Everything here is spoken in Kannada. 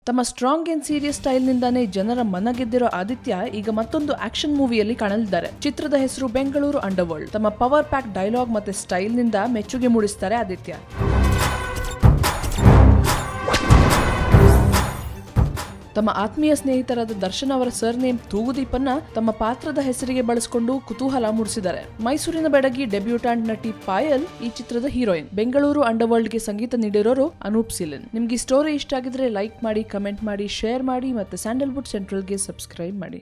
ತಮ್ಮ ಸ್ಟ್ರಾಂಗ್ ಅಂಡ್ ಸೀರಿಯಸ್ ಸ್ಟೈಲ್ ನಿಂದಾನೇ ಜನರ ಮನ ಗೆದ್ದಿರೋ ಆದಿತ್ಯ ಈಗ ಮತ್ತೊಂದು ಆಕ್ಷನ್ ಮೂವಿಯಲ್ಲಿ ಕಾಣಲಿದ್ದಾರೆ. ಚಿತ್ರದ ಹೆಸರು ಬೆಂಗಳೂರು ಅಂಡರ್ ವರ್ಲ್ಡ್. ತಮ್ಮ ಪವರ್ ಪ್ಯಾಕ್ ಡೈಲಾಗ್ ಮತ್ತೆ ಸ್ಟೈಲ್ ನಿಂದ ಮೆಚ್ಚುಗೆ ಮೂಡಿಸ್ತಾರೆ ಆದಿತ್ಯ. ತಮ್ಮ ಆತ್ಮೀಯ ಸ್ನೇಹಿತರಾದ ದರ್ಶನ್ ಅವರ ಸರ್ನೇಮ್ ತೂಗುದೀಪನ್ನ ತಮ್ಮ ಪಾತ್ರದ ಹೆಸರಿಗೆ ಬಳಸಿಕೊಂಡು ಕುತೂಹಲ ಮೂಡಿಸಿದ್ದಾರೆ. ಮೈಸೂರಿನ ಬೆಡಗಿ ಡೆಬ್ಯೂಟಾಂಟ್ ನಟಿ ಪಾಯಲ್ ಈ ಚಿತ್ರದ ಹೀರೋಯಿನ್. ಬೆಂಗಳೂರು ಅಂಡರ್ ವರ್ಲ್ಡ್ ಗೆ ಸಂಗೀತ ನೀಡಿರೋರು ಅನೂಪ್ ಸಿಲಿನ್. ನಿಮ್ಗೆ ಈ ಸ್ಟೋರಿ ಇಷ್ಟ ಆಗಿದ್ರೆ ಲೈಕ್ ಮಾಡಿ, ಕಮೆಂಟ್ ಮಾಡಿ, ಶೇರ್ ಮಾಡಿ ಮತ್ತೆ ಸ್ಯಾಂಡಲ್ವುಡ್ ಸೆಂಟ್ರಲ್ ಗೆ ಸಬ್ಸ್ಕ್ರೈಬ್ ಮಾಡಿ.